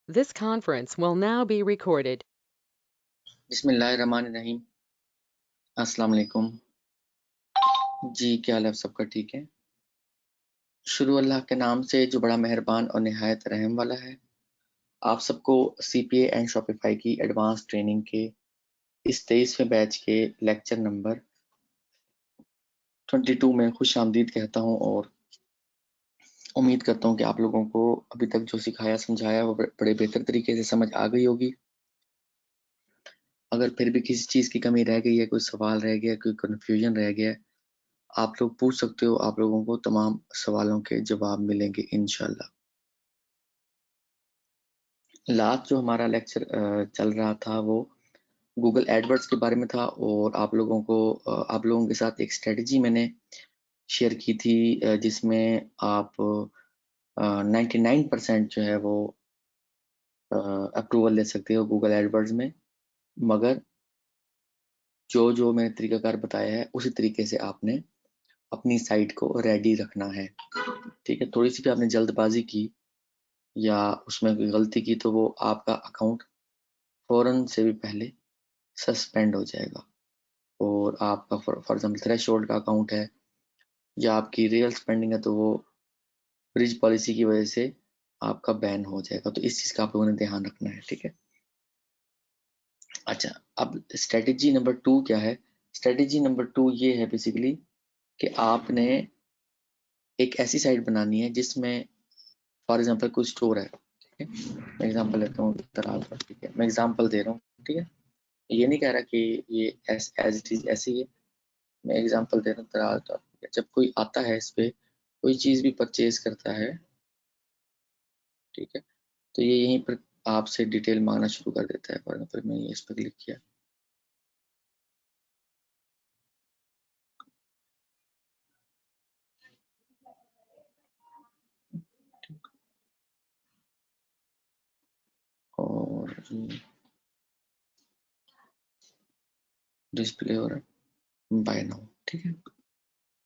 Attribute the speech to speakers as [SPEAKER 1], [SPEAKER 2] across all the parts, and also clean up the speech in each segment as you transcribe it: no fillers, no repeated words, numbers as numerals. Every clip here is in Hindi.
[SPEAKER 1] This conference will now be recorded.
[SPEAKER 2] बिस्मिल्लाहिर्रहमानिर्रहीम। अस्सलाम वालेकुम जी, क्या हाल है? सबका ठीक है? शुरू अल्लाह के नाम से जो बड़ा मेहरबान और निहायत रहम वाला है। आप सबको CPA एंड शॉपिफाई की एडवांस ट्रेनिंग के इस 23वें बैच के लेक्चर नंबर 22 में खुश आमदीद कहता हूँ और उम्मीद करता हूँ कि आप लोगों को अभी तक जो सिखाया समझाया वो बड़े बेहतर तरीके से समझ आ गई होगी। अगर फिर भी किसी चीज़ की कमी रह गई है, कोई सवाल रह गया, कोई कन्फ्यूजन रह गया, आप लोग पूछ सकते हो। आप लोगों को तमाम सवालों के जवाब मिलेंगे इंशाल्लाह। लास्ट जो हमारा लेक्चर चल रहा था वो गूगल एडवर्ड्स के बारे में था और आप लोगों के साथ एक स्ट्रेटजी मैंने शेयर की थी जिसमें आप 99% जो है वो अप्रूवल ले सकते हो गूगल एडवर्ड्स में, मगर जो मैंने तरीकाकार बताया है उसी तरीके से आपने अपनी साइट को रेडी रखना है। ठीक है, थोड़ी सी भी आपने जल्दबाजी की या उसमें कोई गलती की तो वो आपका अकाउंट फौरन से भी पहले सस्पेंड हो जाएगा और आपका फॉर एग्जाम्पल थ्रेशोल्ड का अकाउंट है या आपकी रियल स्पेंडिंग है तो वो ब्रिज पॉलिसी की वजह से आपका बैन हो जाएगा। तो इस चीज़ का आप लोगों ने ध्यान रखना है। ठीक है, अच्छा, अब स्ट्रेटेजी नंबर 2 क्या है? स्ट्रेटेजी नंबर 2 ये है बेसिकली कि आपने एक ऐसी साइट बनानी है जिसमें फॉर एग्जाम्पल कोई स्टोर है। ठीक है, मैं एग्जाम्पल लेता हूँ दराज पर। ठीक है, मैं एग्जाम्पल दे रहा हूँ। ठीक है, ये नहीं कह रहा कि ये एज इट इज ऐसे ही है, मैं एग्जांपल दे रहा हूँ दराज तौर पे। जब कोई आता है इस पे कोई चीज़ भी परचेज करता है, ठीक है, तो ये यहीं पर आपसे डिटेल मांगना शुरू कर देता है। फॉर एग्जाम्पल मैंने इस पर क्लिक किया, और डिस्प्ले हो रहा है बाय नाउ। ठीक है,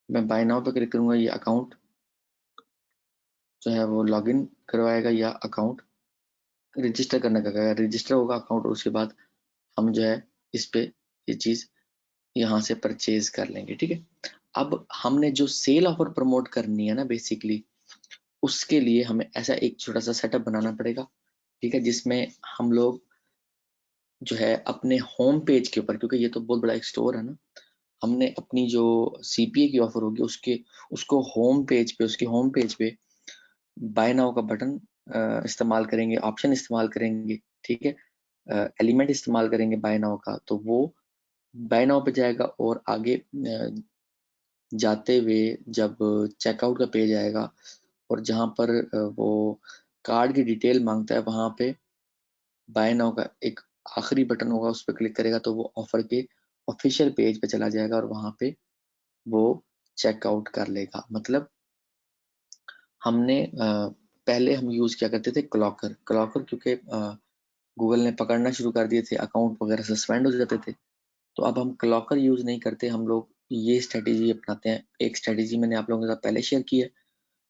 [SPEAKER 2] मैं बाय नाउ पे क्लिक करूंगा, ये अकाउंट जो है वो लॉगिन करवाएगा या अकाउंट रजिस्टर करने का कहेगा। रजिस्टर होगा अकाउंट और उसके बाद हम जो है इस पे ये चीज़ यहाँ से परचेज कर लेंगे। ठीक है, अब हमने जो सेल ऑफर प्रमोट करनी है ना बेसिकली, उसके लिए हमें ऐसा एक छोटा सा सेटअप बनाना पड़ेगा। ठीक है, जिसमें हम लोग जो है अपने होम पेज के ऊपर, क्योंकि ये तो बहुत बड़ा एक स्टोर है ना, हमने अपनी जो CPA की ऑफर होगी उसको होम पेज पे बाय नाउ का बटन इस्तेमाल करेंगे, ऑप्शन इस्तेमाल करेंगे। ठीक है, एलिमेंट इस्तेमाल करेंगे बाय नाउ का, तो वो बाय नाउ पे जाएगा और आगे जाते हुए जब चेकआउट का पेज आएगा और जहाँ पर वो कार्ड की डिटेल मांगता है, वहां पे बाय नाउ का एक आखिरी बटन होगा, उस पर क्लिक करेगा तो वो ऑफर के ऑफिशियल पेज पे चला जाएगा और वहां पे वो चेकआउट कर लेगा। मतलब हमने पहले हम यूज किया करते थे क्लॉकर क्लॉकर, क्योंकि गूगल ने पकड़ना शुरू कर दिए थे, अकाउंट वगैरह सस्पेंड हो जाते थे, तो अब हम क्लॉकर यूज नहीं करते, हम लोग ये स्ट्रेटेजी अपनाते हैं। एक स्ट्रेटेजी मैंने आप लोगों के साथ पहले शेयर की है,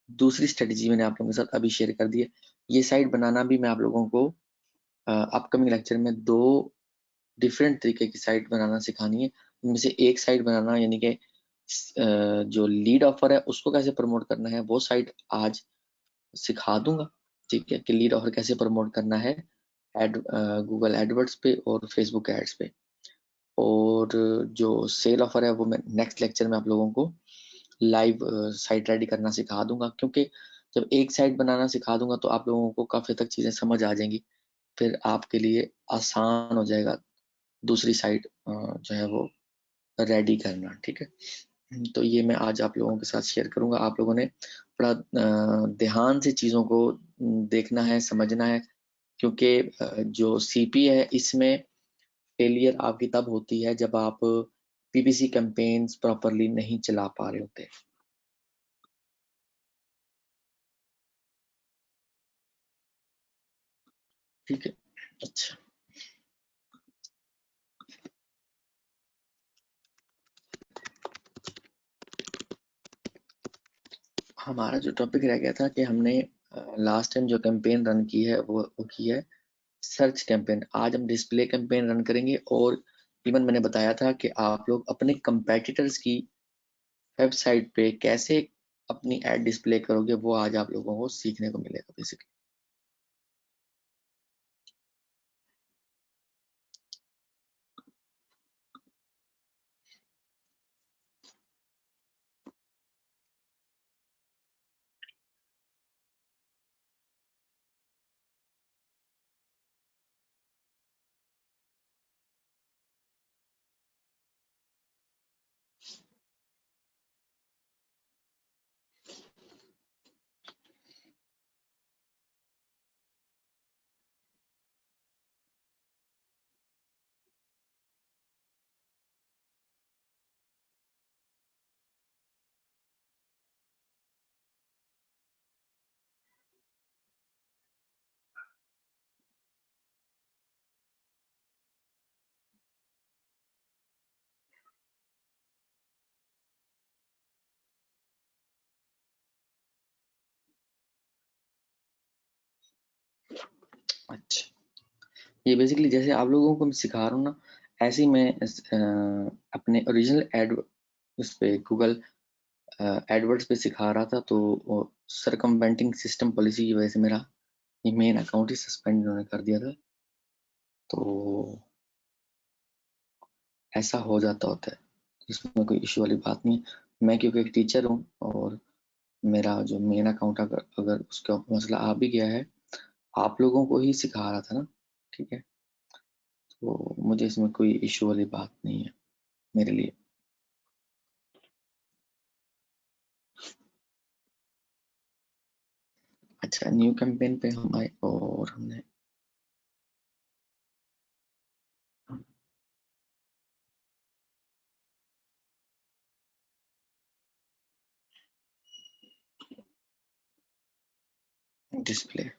[SPEAKER 2] दूसरी स्ट्रेटेजी मैंने आप लोगों के साथ अभी शेयर कर दी है। ये साइट बनाना भी मैं आप लोगों को अपकमिंग लेक्चर में 2 डिफरेंट तरीके की साइट बनाना सिखानी है। इनमें से एक साइट बनाना यानी कि जो लीड ऑफर है उसको कैसे प्रमोट करना है वो साइट आज सिखा दूंगा। ठीक है, कि लीड ऑफर कैसे प्रमोट करना है गूगल एडवर्ड्स पे और फेसबुक एड्स पे, और जो सेल ऑफर है वो मैं नेक्स्ट लेक्चर में आप लोगों को लाइव साइट रेडी करना सिखा दूंगा। क्योंकि जब एक साइट बनाना सिखा दूंगा तो आप लोगों को काफी तक चीजें समझ आ जाएंगी, फिर आपके लिए आसान हो जाएगा दूसरी साइट जो है वो रेडी करना। ठीक है, तो ये मैं आज आप लोगों के साथ शेयर करूंगा। आप लोगों ने बड़ा ध्यान से चीज़ों को देखना है, समझना है, क्योंकि जो CP है इसमें फेलियर आपकी तब होती है जब आप PPC कैंपेन्स प्रॉपरली नहीं चला पा रहे होते। ठीक है, अच्छा, हमारा जो टॉपिक रह गया था कि हमने लास्ट टाइम जो कैंपेन रन की है वो की है सर्च कैंपेन। आज हम डिस्प्ले कैंपेन रन करेंगे, और इवन मैंने बताया था कि आप लोग अपने कंपेटिटर्स की वेबसाइट पे कैसे अपनी एड डिस्प्ले करोगे, वो आज आप लोगों को सीखने को मिलेगा बेसिकली। अच्छा, ये बेसिकली जैसे आप लोगों को मैं सिखा रहा हूँ ना, ऐसे ही मैं अपने ओरिजिनल एड उस पे गूगल एडवर्ड्स पे सिखा रहा था, तो सरकमवेंटिंग सिस्टम पॉलिसी की वजह से मेरा ये मेन अकाउंट ही सस्पेंड उन्होंने कर दिया था। तो ऐसा हो जाता होता है, इसमें कोई इशू वाली बात नहीं है। मैं क्योंकि एक टीचर हूँ, और मेरा जो मेन अकाउंट अगर अगर उसका मसला आ भी गया है, आप लोगों को ही सिखा रहा था ना, ठीक है, तो मुझे इसमें कोई इशू वाली बात नहीं है मेरे लिए। अच्छा, न्यू कैंपेन पे हम आए और हमने डिस्प्ले,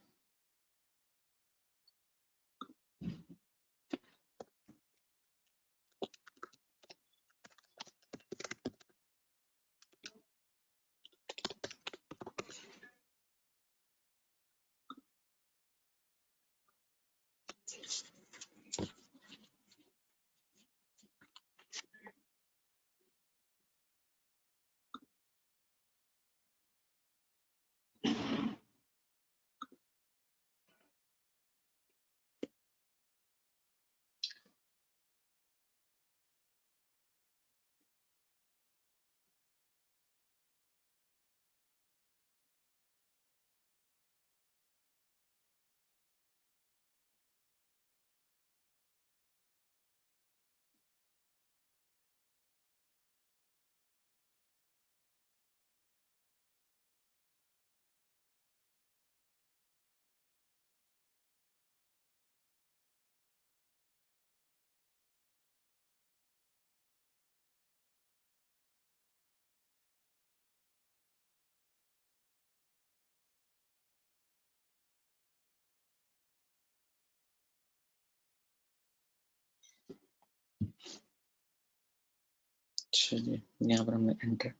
[SPEAKER 2] चलिए यहाँ पर हमने एंटर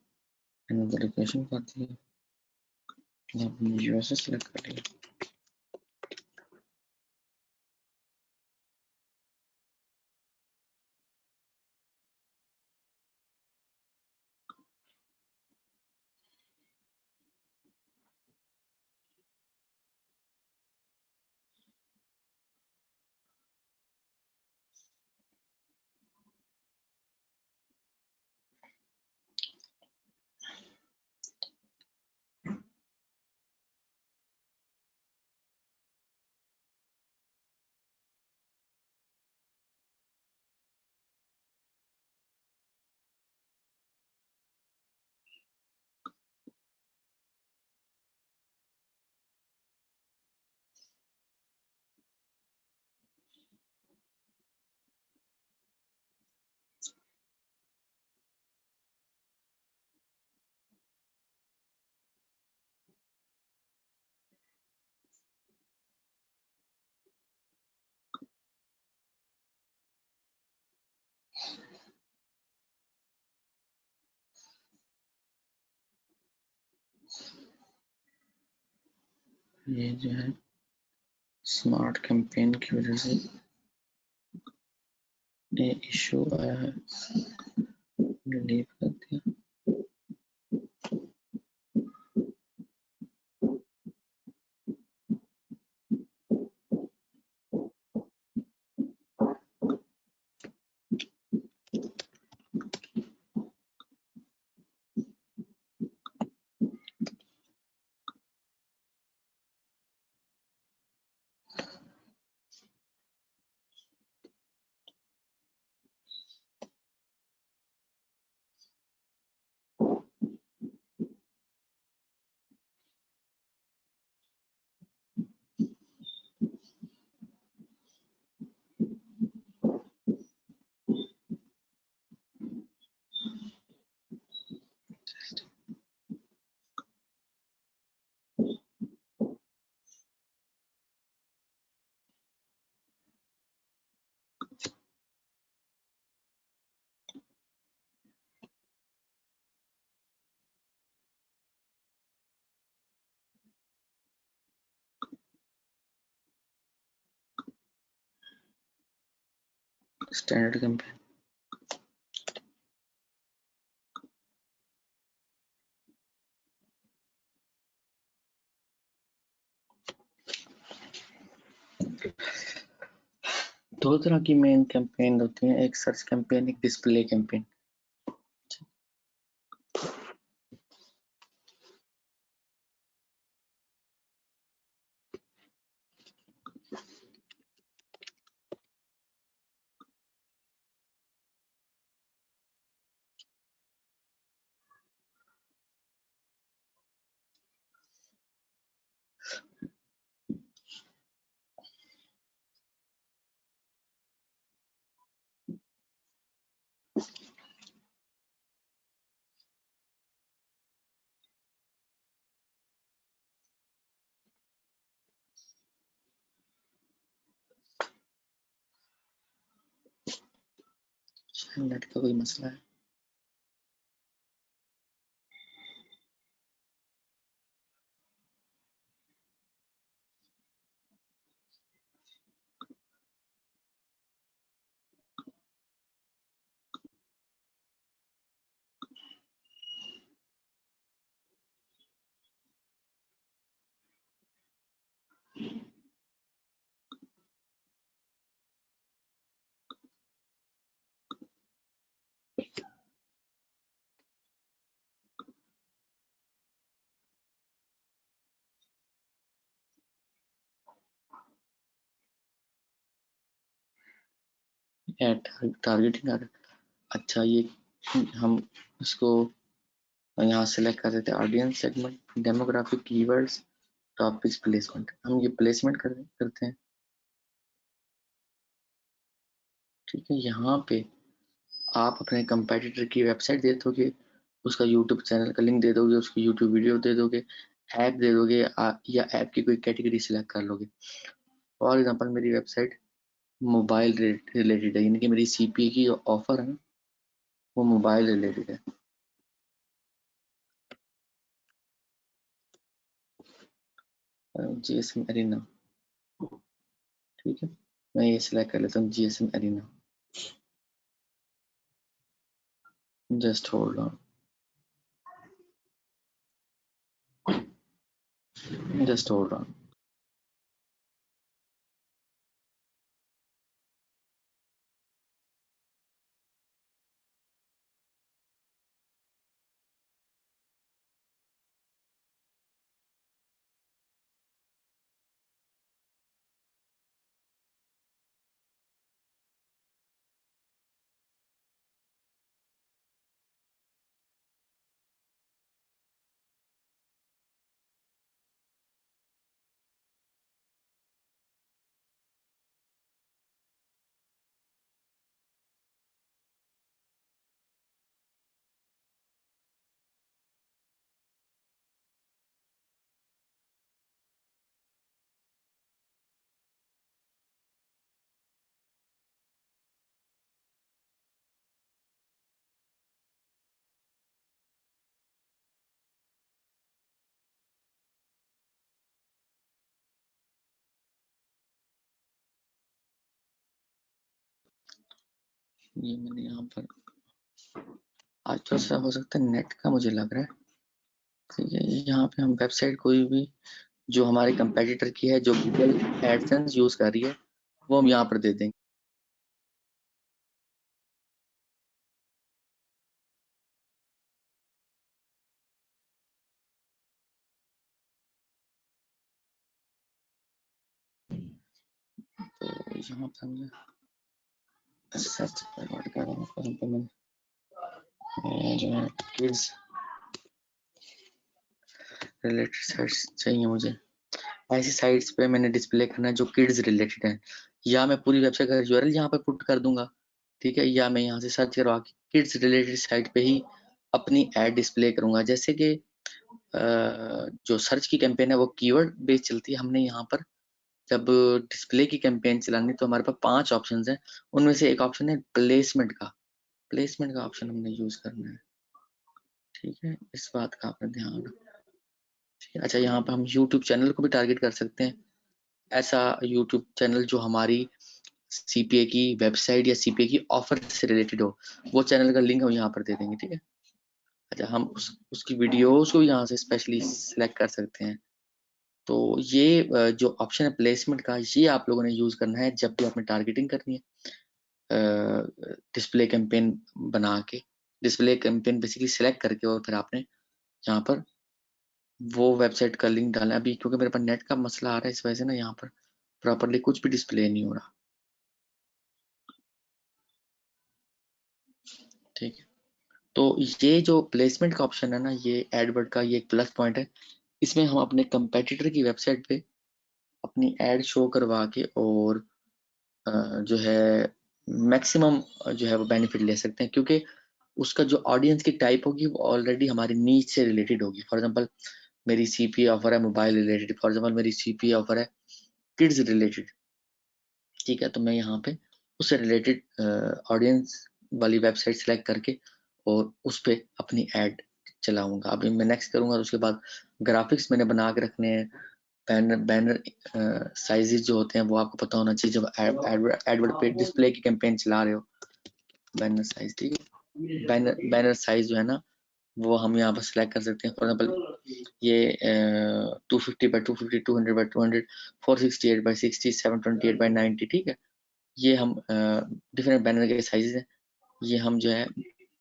[SPEAKER 2] लोकेशन कर दी, यहाँ पर यूएसए सेलेक्ट कर लिया। ये जो है स्मार्ट कैंपेन की वजह से ये इशू आया है, लीव कर दिया। स्टैंडर्ड कैंपेन दो तरह की मेन कैंपेन होती है, एक सर्च कैंपेन, एक डिस्प्ले कैंपेन। नेट का कोई मसला है? एड टारगेटिंग आ रहा है। अच्छा, ये हम इसको यहाँ सेलेक्ट कर देते हैं, audience segment, demographic, keywords, topics, placement. हम ये प्लेसमेंट करते हैं। ठीक है, यहाँ पे आप अपने कंपेटिटर की वेबसाइट दे दोगे, उसका यूट्यूब चैनल का लिंक दे दोगे, उसकी यूट्यूब वीडियो दे दोगे, ऐप दे दोगे, या ऐप की कोई कैटेगरी सिलेक्ट कर लोगे। फॉर एग्जांपल मेरी वेबसाइट मोबाइल रिलेटेड है, यानी कि मेरी सीपीए की ऑफर है वो मोबाइल रिलेटेड है। जीएसएम एरिना, ठीक है, मैं ये सिलेक्ट कर लेता हूँ, GSM arena. Just hold on, just hold on. ये मैंने यहाँ पर आज थोड़ा सा हो सकता है नेट का मुझे लग रहा है। ठीक है, यहाँ पे हम वेबसाइट कोई भी जो हमारे कंपेटिटर की है, जो गूगल एडसेंस यूज कर रही है, वो हम यहाँ पर दे देंगे। तो यहाँ पर हमने सर्च फॉरवर्ड कर रहा हूँ, फॉर एग्जांपल मैं जो है किड्स रिलेटेड साइट्स चाहिए मुझे। ऐसी साइट्स पे मैंने डिस्प्ले करना है जो किड्स रिलेटेड है, या मैं पूरी वेबसाइट का यूआरएल यहाँ पे पुट कर दूंगा। ठीक है, या मैं यहाँ से सर्च करवा के किड्स रिलेटेड साइट पे ही अपनी एड डिस्प्ले करूंगा। जैसे कि जो सर्च की कैंपेन है वो कीवर्ड बेस्ड चलती है। हमने यहाँ पर जब डिस्प्ले की कैंपेन चलानी तो हमारे पास 5 ऑप्शंस हैं, उनमें से एक ऑप्शन है प्लेसमेंट का। प्लेसमेंट का ऑप्शन हमने यूज करना है। ठीक है, इस बात का आपने ध्यान रखना। ठीक है, अच्छा यहाँ पर हम यूट्यूब चैनल को भी टारगेट कर सकते हैं। ऐसा यूट्यूब चैनल जो हमारी सीपीए की वेबसाइट या सीपीए की ऑफर से रिलेटेड हो, वो चैनल का लिंक हम यहाँ पर दे देंगे। ठीक है, अच्छा हम उसकी वीडियोस को यहाँ से स्पेशली सिलेक्ट कर सकते हैं। तो ये जो ऑप्शन है प्लेसमेंट का, ये आप लोगों ने यूज करना है जब भी आपने टारगेटिंग करनी है। डिस्प्ले कैंपेन बना के, डिस्प्ले कैंपेन बेसिकली सिलेक्ट करके, और फिर आपने यहाँ पर वो वेबसाइट का लिंक डालना है। अभी क्योंकि मेरे पास नेट का मसला आ रहा है, इस वजह से ना यहाँ पर प्रॉपरली कुछ भी डिस्प्ले नहीं हो रहा। ठीक है, तो ये जो प्लेसमेंट का ऑप्शन है ना, ये एडवर्ड का ये एक प्लस पॉइंट है। इसमें हम अपने कंपेटिटर की वेबसाइट पे अपनी एड शो करवा के और जो है मैक्सिमम जो है वो बेनिफिट ले सकते हैं, क्योंकि उसका जो ऑडियंस की टाइप होगी वो ऑलरेडी हमारी नीच से रिलेटेड होगी। फॉर एग्जांपल मेरी सीपीए ऑफर है मोबाइल रिलेटेड, फॉर एग्जांपल मेरी सीपीए ऑफर है किड्स रिलेटेड। ठीक है, तो मैं यहाँ पे उससे रिलेटेड ऑडियंस वाली वेबसाइट सेलेक्ट करके और उस पे अपनी एड चलाऊंगा। अभी मैं नेक्स्ट करूंगा, तो उसके बाद ग्राफिक्स मैंने बना के रखने हैं। बैनर साइजेस जो होते हैं वो आपको पता होना चाहिए जब एडवर्ड पे डिस्प्ले की कैंपेन चला रहे हो। बैनर साइज, ठीक है, बैनर साइज जो है ना वो हम यहाँ पर सिलेक्ट कर सकते हैं। फॉर एग्जाम्पल ये 250 बाई 250, 200 बाई 200, 468 बाई 60, 728 बाई 90। ठीक है, ये हम डिफरेंट बैनर के साइजेस हैं, ये हम जो है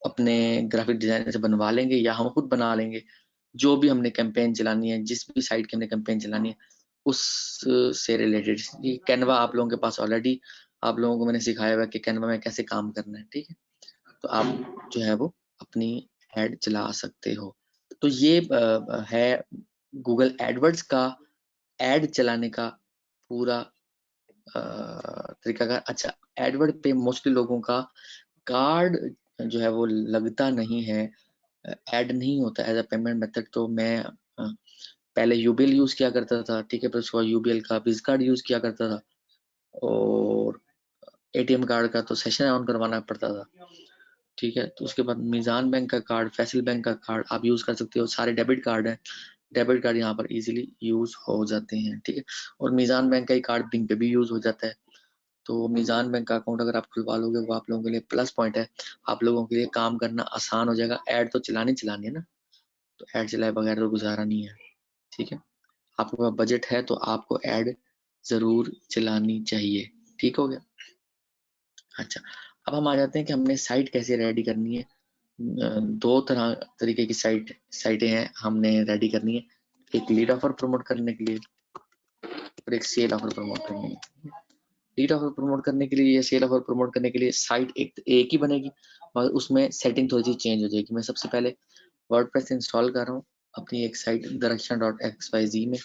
[SPEAKER 2] अपने ग्राफिक डिजाइनर से बनवा लेंगे या हम खुद बना लेंगे। जो भी हमने कैंपेन चलानी है, जिस भी साइट की हमने कैंपेन चलानी है, उस से रिलेटेड। कैनवा आप लोगों के पास ऑलरेडी, आप लोगों को मैंने सिखाया हुआ कि कैनवा में कैसे काम करना है। ठीक है, तो आप जो है वो अपनी एड चला सकते हो। तो ये है गूगल एडवर्ड्स का एड चलाने का पूरा तरीकाकार। अच्छा, एडवर्ड पे मोस्टली लोगों का कार्ड जो है वो लगता नहीं है, ऐड नहीं होता एज अ पेमेंट मेथड। तो मैं पहले यूबीएल यूज किया करता था। ठीक है, फिर उसके बाद यूबीएल का विज कार्ड यूज किया करता था, और एटीएम कार्ड का तो सेशन ऑन करवाना पड़ता था। ठीक है, तो उसके बाद मीजान बैंक का कार्ड, फैसल बैंक का कार्ड आप यूज कर सकते हो। सारे डेबिट कार्ड हैं, डेबिट कार्ड यहाँ पर इजीली यूज हो जाते हैं। ठीक है, और मीजान बैंक का ही कार्ड बिंग पे भी यूज हो जाता है। तो मीजान बैंक का अकाउंट अगर आप खुलवा लोगे, वो आप लोगों के लिए प्लस पॉइंट है। आप लोगों के लिए काम करना आसान हो जाएगा। ऐड तो चलानी है ना, तो ऐड चलाए बगैर तो गुजारा नहीं है। ठीक है, आपके पास बजट है तो आपको ऐड जरूर चलानी चाहिए। ठीक हो गया। अच्छा, अब हम आ जाते हैं कि हमने साइट कैसे रेडी करनी है। दो तरीके की साइटें हैं हमने रेडी करनी है, एक लीड ऑफर प्रमोट करने के लिए और एक सेल ऑफर प्रमोट करने के लिए। लीड ऑफर प्रमोट करने के लिए या सेल ऑफर प्रमोट करने के लिए साइट एक ही बनेगी, और उसमें सेटिंग थोड़ी सी चेंज हो जाएगी। मैं सबसे पहले वर्डप्रेस इंस्टॉल कर रहा हूँ अपनी एक साइट direction.xyz में।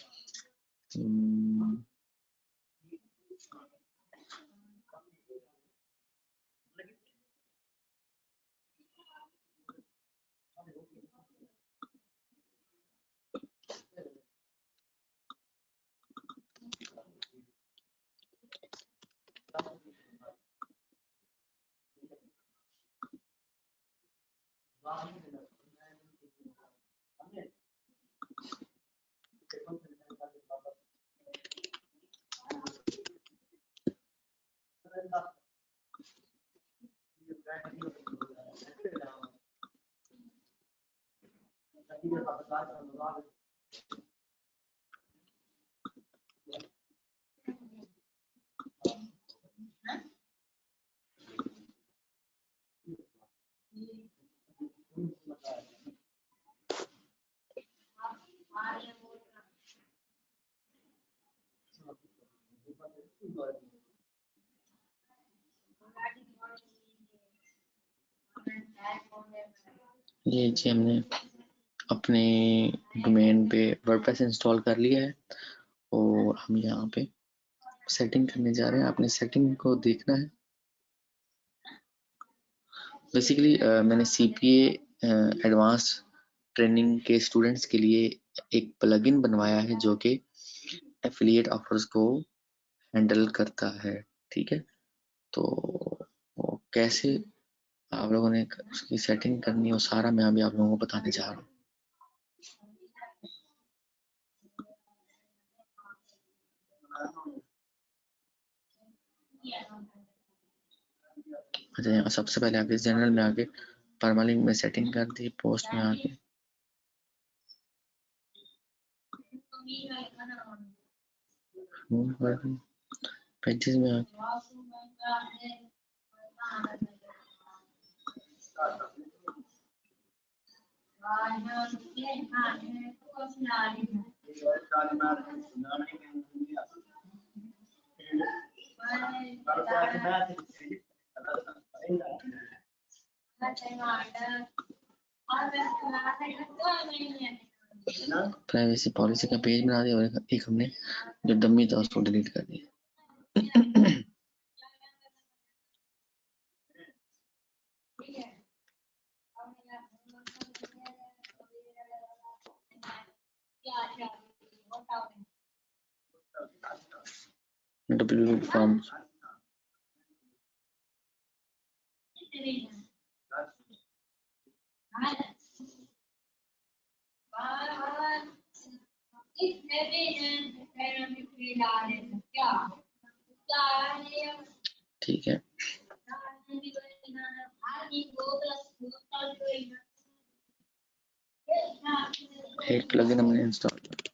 [SPEAKER 2] ये जी हमने अपने डोमेन पे वर्डप्रेस इंस्टॉल कर लिया है और हम यहाँ पे सेटिंग करने जा रहे हैं। आपने सेटिंग को देखना है। बेसिकली मैंने सीपीए एडवांस ट्रेनिंग के स्टूडेंट्स के लिए एक प्लगइन बनवाया है जो कि एफिलिएट ऑफर्स को हैंडल करता है। ठीक है, तो वो कैसे आप लोगों ने उसकी सेटिंग करनी है वो सारा मैं अभी आप लोगों को बताने जा रहा हूँ। अच्छा, यहाँ सबसे पहले आके जनरल में आके परमालिंक में सेटिंग कर दी, पोस्ट में आके पेजेस में आके प्राइवेसी पॉलिसी का पेज बना दिया और एक हमने जो डमी था उसको डिलीट कर दिया। डब्ल्यू फॉर्म ठीक है। एक प्लगइन हमने इंस्टॉल किया।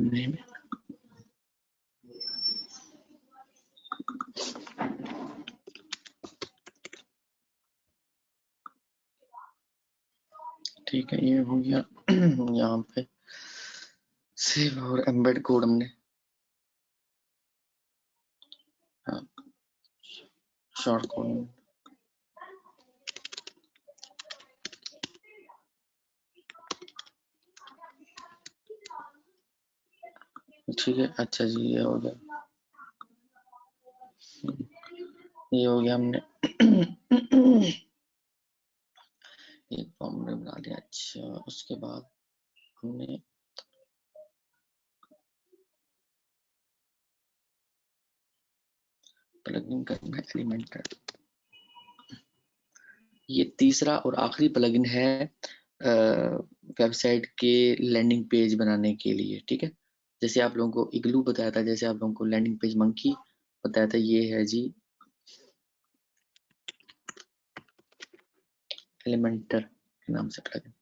[SPEAKER 2] नहीं, ठीक है, ये हो गया। यहाँ पे सेव और एम्बेड कोड हमने शॉर्ट कोड ठीक है। अच्छा जी, ये हो गया, ये हो गया हमने एक फॉर्म हमने बना लिया। अच्छा, उसके बाद हमने प्लगइन करना है एलिमेंटर। ये तीसरा और आखिरी प्लगइन है वेबसाइट के लैंडिंग पेज बनाने के लिए। ठीक है, जैसे आप लोगों को इग्लू बताया था, जैसे आप लोगों को लैंडिंग पेज मंकी बताया था, ये है जी एलिमेंटर के नाम से प्लगइन।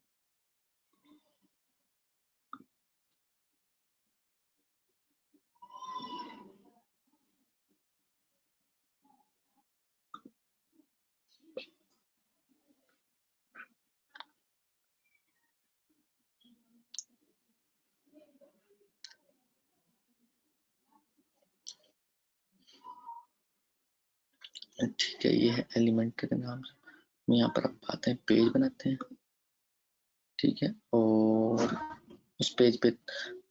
[SPEAKER 2] ठीक है, ये है एलिमेंटर के नाम से। यहाँ पर अब आते हैं, पेज बनाते हैं। ठीक है, और उस पेज पे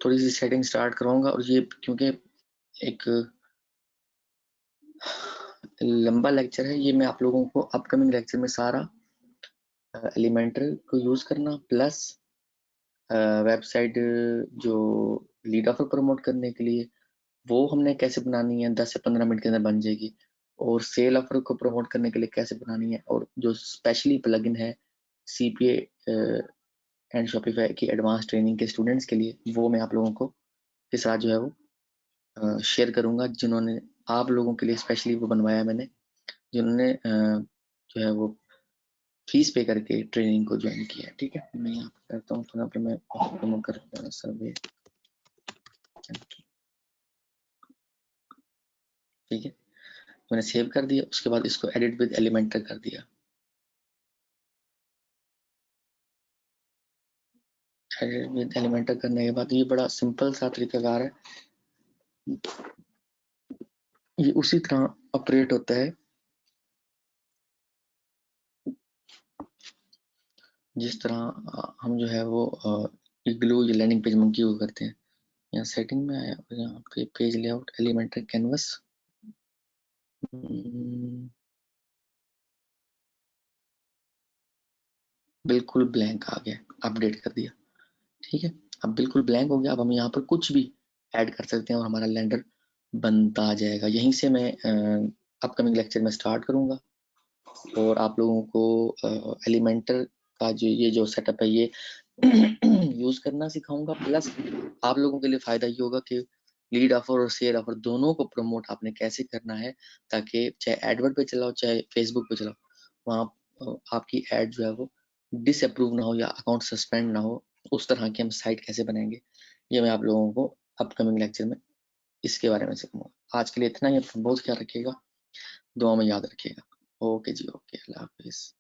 [SPEAKER 2] थोड़ी सी सेटिंग स्टार्ट कराऊंगा, और ये क्योंकि एक लंबा लेक्चर है, ये मैं आप लोगों को अपकमिंग लेक्चर में सारा एलिमेंटर को यूज करना प्लस वेबसाइट जो लीड ऑफर प्रमोट करने के लिए वो हमने कैसे बनानी है, 10 से 15 मिनट के अंदर बन जाएगी। और सेल ऑफर को प्रमोट करने के लिए कैसे बनानी है, और जो स्पेशली प्लगइन है CPA एंड शॉपिफाई की एडवांस ट्रेनिंग के स्टूडेंट्स के लिए, वो मैं आप लोगों को के साथ जो है वो शेयर करूंगा, जिन्होंने आप लोगों के लिए स्पेशली वो बनवाया मैंने, जिन्होंने जो है वो फीस पे करके ट्रेनिंग को ज्वाइन किया है। ठीक है, मैं यहाँ पे करता हूँ, फिर मैं प्रमोट करता हूँ सर्वे। ठीक है, मैंने सेव कर दिया, उसके बाद इसको एडिट विद एलिमेंटर कर दिया। एडिट विद एलिमेंटर करने के बाद ये बड़ा सिंपल सा तरीकाकार है, ये उसी तरह ऑपरेट होता है जिस तरह हम जो है वो इग्लू या लैंडिंग पेज मंकी को करते हैं। यहाँ सेटिंग में आया और यहाँ पे पेज लेआउट एलिमेंटर कैनवस, बिल्कुल ब्लैंक आ गया, अपडेट कर दिया। ठीक है, अब बिल्कुल ब्लैंक हो गया, अब हम यहाँ पर कुछ भी ऐड कर सकते हैं और हमारा लैंडर बनता जाएगा। यहीं से मैं अपकमिंग लेक्चर में स्टार्ट करूंगा और आप लोगों को एलिमेंटर का जो जो सेटअप है ये यूज करना सिखाऊंगा। प्लस आप लोगों के लिए फायदा ये होगा कि लीड ऑफर और सेल ऑफर दोनों को प्रमोट आपने कैसे करना है, ताकि चाहे एडवर्ड पे चलाओ चाहे फेसबुक पे चलाओ, वहाँ आपकी एड जो है वो डिसअप्रूव ना हो या अकाउंट सस्पेंड ना हो। उस तरह की हम साइट कैसे बनाएंगे, ये मैं आप लोगों को अपकमिंग लेक्चर में इसके बारे में सिखाऊंगा। आज के लिए इतना ही, अपना बहुत ख्याल रखिएगा, दुआ में याद रखिएगा। ओके जी, ओके, अल्लाह हाफिज।